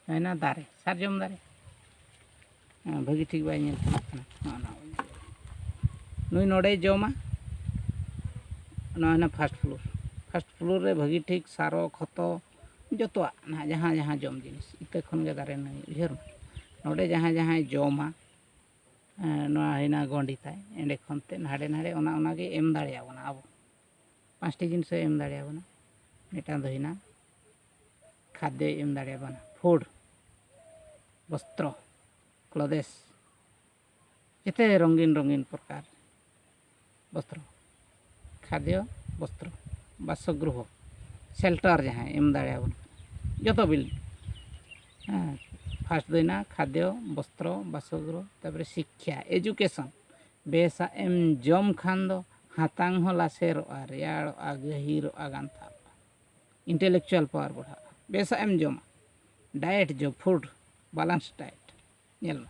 ᱦᱮᱱᱟ ᱫᱟᱨᱮ ᱥᱟᱨᱡᱚᱢ ᱫᱟᱨᱮ ᱵᱷᱟᱹᱜᱤ ᱴᱷᱤᱠ ᱵᱟᱭ ᱧᱮᱞ ᱠᱟᱱᱟ ᱱᱩᱭ ᱱᱚᱰᱮ ᱡᱚᱢᱟ ᱱᱚᱣᱟ ᱯᱷᱟᱥᱴ ᱯᱷᱞᱳᱨ ᱨᱮ ᱵᱷᱟᱹᱜᱤ ᱴᱷᱤक ᱥᱟᱨᱚ ᱠᱷᱚᱛᱚ ᱡᱚᱛᱚᱣᱟᱜ ᱱᱟᱦᱟᱜ ᱡᱟᱦᱟᱸ ᱡᱚᱢ ᱡᱤᱱᱤᱥ ᱤᱛᱟᱹ ᱠᱷᱚᱱ ᱜᱮ ᱫᱟᱨᱮ ᱱᱟᱹᱲᱤ ᱩᱭᱦᱟᱹᱨ ᱢᱮ ᱱᱚᱰᱮ ᱡᱟᱦᱟᱸᱭ ᱡᱚᱢᱟ ᱱᱚᱣᱟ ᱦᱩᱭᱱᱟ ᱜᱚᱸᱰᱤ ᱛᱟᱭ ᱮᱸᱰᱮ ᱠᱷᱚᱱ ᱛᱮ ᱱᱟᱰᱮ ᱚᱱᱟᱜᱮ ᱮᱢ ᱫᱟᱲᱮᱭᱟᱵᱚᱱᱟ ᱟᱵᱚ 5টি জিনিস এম দাঁড়িয়াবনা এটা ধইনা খাদ্য এম দাঁড়িয়াবনা ফুড বস্ত্র ক্লোদেস এতে রঙিন প্রকার বস্ত্র খাদ্য বস্ত্র বাসগৃহ শেল্টার যাহা এম দাঁড়িয়াবনা যত বিল হ্যাঁ ফার্স্ট দইনা খাদ্য বস্ত্র বাসগৃহ তারপরে শিক্ষা এডুকেশন বেসা এম জম খান দো हाथांग हो लासेरोआ रेयाड़ोआ गहिरोआ गांथा इंटेलेक्चुअल पावर बढ़ा बेसा एम जमा डाइट जो फूड बैलेंस डाइट नेल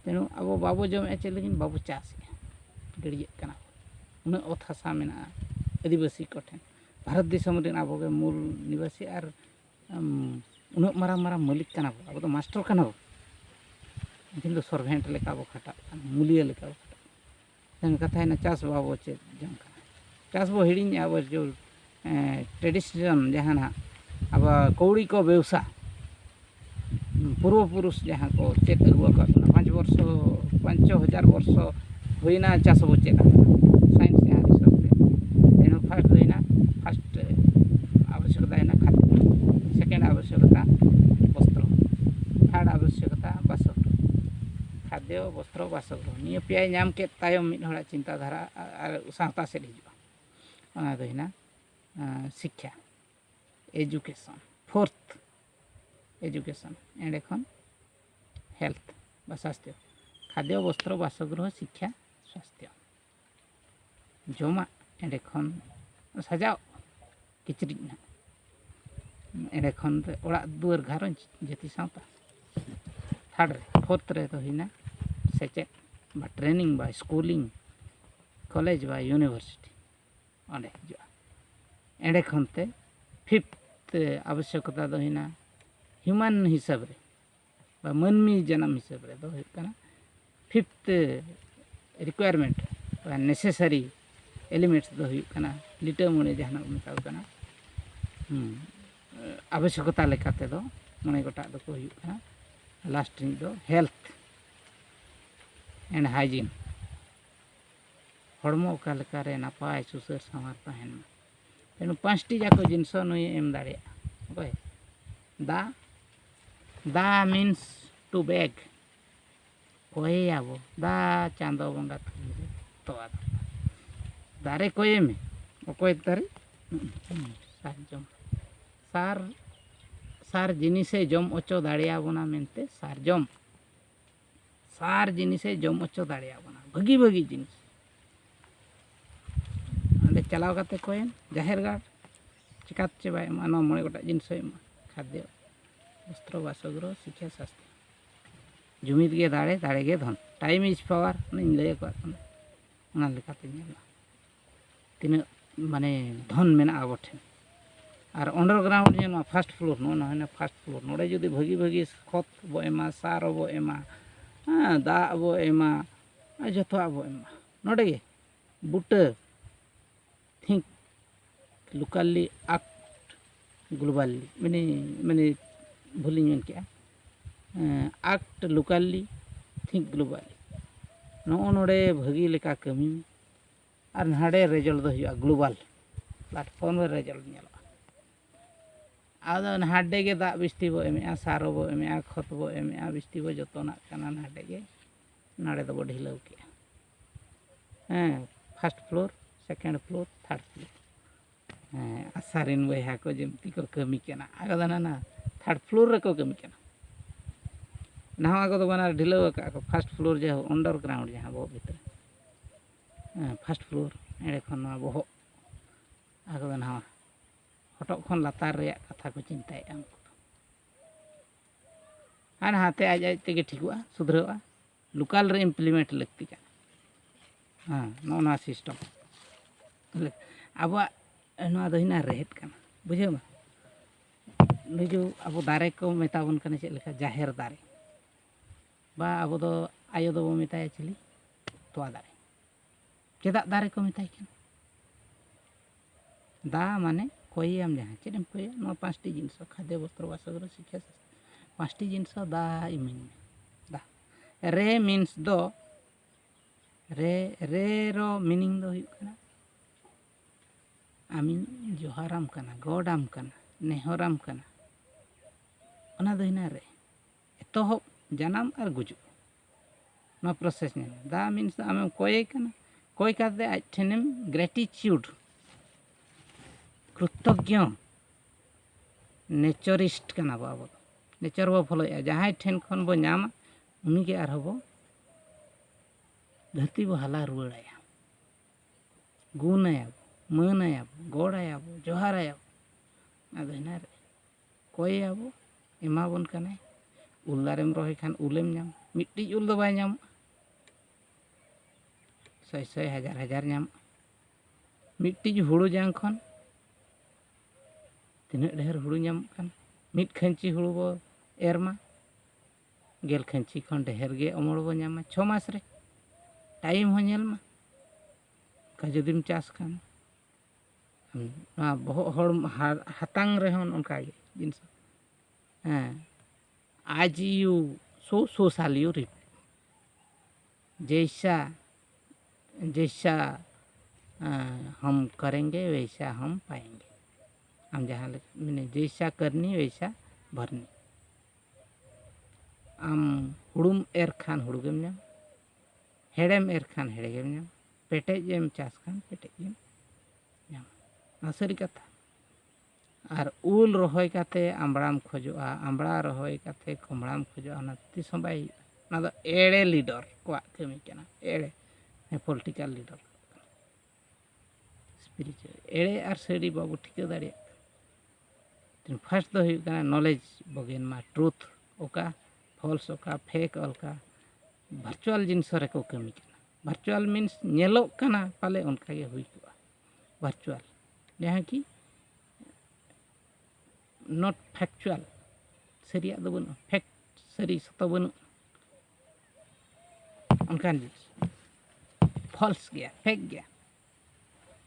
तेणु अब बाबू जम चे लगिन बाबू चास गड़िए कना उन्हें ओत हासा मेना आदिवासी कोठेन भारत दिसम दिन अब मूल निवासी और उन्हें मारा मालिक कना अब तो मास्टर कना किन तो सर्वेंट लेका बो खटा मूल्य लेका कथा है चाष बाबो चेक जम चाष बो हिड़ी अब जो ट्रेडिशन जहाँ ना अब कौड़ी को व्यवसा पूर्व पुरुष जहाँ को चेक 5,000 वर्ष हुईना चाष बो चेक साइंस जहाँ हिसाब से तेणु फास्ट हुईना फास्ट आवश्यकता है ना खाद्य सेकेंड आवश्यकता वस्त्र थर्ड आवश्यकता बासगृह खाद्य वस्त्र बासगृह निये पे नाम के तायम मिद हड़ा चिंताधारा और सावता से हिजुआ ओना दो हिना शिक्षा एजुकेशन फोर्थ एजुकेशन एंडे खन हेल्थ बा स्वास्थ्य खाद्य वस्त्र बासगृह शिक्षा स्वास्थ्य जमा एंडे खन सजाओ किचरिज ना एंडे खन ओड़ा दुआर घारंज जाति सावता थर्ड फोर्थ रे तो हिना सेचेद बा ट्रेनिंग बा स्कूलिंग कॉलेज बा यूनिवर्सिटी अंडे हिजुआ एंडे खनते फिफ्थ आवश्यकता दो हिना ह्यूमन हिसाब रे बा मानवी जन्म हिसाब रे दो हुयुग फिफ्थ रिक्वायरमेंट बा नेसेसरी एलिमेंट्स दो हुयुग कना लिटर मने जहाना मेताव कना आवश्यकता लेकाते दो मने गोटा दो को हुयुग कना लास्ट दो हेल्थ एंड हाइजीन हड़मो ओका लेकारे नापाय सुसर सामार तहन तेणु 5टी जाको जिनस नुई एम दाड़िया ओके दा मीन्स टू बैग कोई आबो दा चांदो बंगा तो दारे कोई में ओकोय दारे सारजम सार जिनिसे जम ओचो दाड़िया बना मेनते सार जिनिसे जम ओचो दाड़िया बना भागी जिनिस अंडे चलाव काते कोयन जाहेर गाड़ चिकात चे बाय मानो मणे गोटा जिनिस खाद्य वस्त्र बासगृह शिक्षा स्वास्थ्य जुमिद गे दाड़े गे धन टाइम इज पावर नहीं लय को ओना लेकाते नेला तिना माने धन मेना आबो ठेन और अंडरग्राउंड जो फास्ट फ्लोर ना फास्ट फ्लोर नोड़े जुदी भागी खत बो एमा सार बो एमा दा बो एमा जो बो एमा नोड़े बूटे थिंक लोकाली एक्ट ग्लोबाली मैंने भूली मेन के एक्ट लोकाली थिंक ग्लोबाली नोड़े भागी लेका कमी और नाड़े रेजल्ट दो हुआ ग्लोबाल प्लेटफॉर्म रेजल्ट नेला आदो नाडे के दा बिस्ती बो एमे सारो बो एमे खत बो एमे बिस्ती बो जतोना काना नाडे के नाडे दो ढिलाव के first floor second floor third floor आसारिन बहा को जमती को कमी केना आगदा ना थर्ड फ्लोर रे को कमी केना नहावा को बना ढिलाव का को फर्स्ट फ्लोर जो अंडरग्राउंड जहां बो भीतर फर्स्ट फ्लोर एडे खन बो आगदा ना हटक खन लातार रे कथा को चिंताए और हाथे आज तेगे ठिकुआ सुधरवा लोकल रे इम्प्लीमेंट लगती का हाँ ना सिस्टम अब रेहेत बुझे ᱱᱩᱡᱩ ᱟᱵᱚ ᱫᱟᱨᱮ ᱠᱚ ᱢᱮᱛᱟᱵᱚᱱ ᱠᱟᱱᱟ ᱪᱮᱫ ᱞᱮᱠᱟ ᱡᱟᱦᱮᱨ ᱫᱟᱨᱮ ᱵᱟ ᱟᱵᱚ ᱫᱚ ᱟᱭᱳ ᱫᱚᱵᱚ ᱢᱮᱛᱟᱭᱟ ᱪᱤᱞᱤ ᱛᱚᱣᱟ ᱫᱟᱨᱮ ᱪᱮᱫᱟᱜ ᱫᱟᱨᱮ ᱠᱚ ᱢᱮᱛᱟᱭ ᱠᱟᱱᱟ ᱫᱟ ᱢᱟᱱᱮ ᱠᱚᱭᱮᱭᱟᱢ ᱡᱟᱦᱟᱸ ᱪᱮᱫ ᱮᱢ ᱠᱚᱭᱟ ᱱᱚᱣᱟ 5টি জিনিস খাদ্য বস্ত্র বাসগৃহ শিক্ষা 5টি জিনিস দা ইমিং দা রে মিন্স ᱫᱚ রে ᱨᱚ মিনিং ᱫᱚ ᱦᱩᱭᱩᱜ ᱠᱟᱱᱟ ᱟᱢᱤᱧ ᱡᱚᱦᱟᱨᱟᱢ ᱠᱟᱱᱟ ᱜᱚᱰᱟᱢ ᱠᱟᱱᱟ ᱱᱮᱦᱚᱨᱟᱢ ᱠᱟᱱᱟ ᱚᱱᱟ ᱫᱚ ᱦᱤᱱᱟ ᱨᱮ ᱮᱛᱚᱦᱚᱵ ᱡᱟᱱᱟᱢ ᱟᱨ ᱜᱩᱡᱩᱜ ᱱᱚᱣᱟ ᱯᱨᱚᱥᱮᱥ ᱧᱮᱞ ᱫᱟ ᱢᱤᱱᱥ ᱟᱢᱮᱢ ᱠᱚᱭᱮ ᱠᱟᱱᱟ ᱠᱚᱭ ᱠᱟᱛᱮ ᱟᱡ ᱴᱷᱮᱱᱮᱢ ᱜᱨᱮᱴᱤᱪᱤউᱰ कृतज्ञ नेचरिस्ट कना बो अब नेचर बो फॉलोया जहां ठेन खन बो नामा उनी के आर हबो धरती बो हाला रुवाड़ाया गुनाया मनाया गोड़ाया जोहाराया अद हिना रे कोया बो एमा बन कने उल्लारेम रोहे खान उलेम नाम मिट्टी उल दो बाय नाम सय सय हजार हजार नाम मिट्टी हुड़ू जांग खन तीना ढेर हुड़ू नाम कान मिट खंची हुड़ू बो एरमा गेल खंची खन ढेर गे अमड़ बो नामा 6 मास रे टाइम हो नेल मा का जदिम चास खान बहुत हड़ हातांग रे हन उनका गे जिनस आज यू सोशल यू रिप जैसा जैसा हम करेंगे वैसा हम पाएंगे हम जहाँ मैंने जैसा करनी वैसा भरनी आम हुड़ुम एर खान हुड़ुगेम नाम हेड़ेम एर खान हेड़ेगेम नाम पेटेजेम चास खान पेटेजेम नाम सारी कथा और उल रहोय काते आंबड़ाम खोजोआ आंबड़ा रहोय काते कुमड़ाम खोजोआ ना तीस बाय ना दो एड़े लीडर कोआ कमी केना एड़े पॉलिटिकल लीडर स्पिरिचुअल एड़े और सारी बाबू ठिका दाड़िया फर्स्ट दो हुई कना नॉलेज बगेन मा ट्रूथ ओका फॉल्स ओका फेक ओका वर्चुअल जिनस रे को कमी केना वर्चुअल मीन्स नेलो कना पाले उनका ये हुई को वर्चुअल जहाँ की नॉट फैक्चुअल सरिया दो बनु फैक्ट सरी सतो बनु उनका फॉल्स गया फेक गया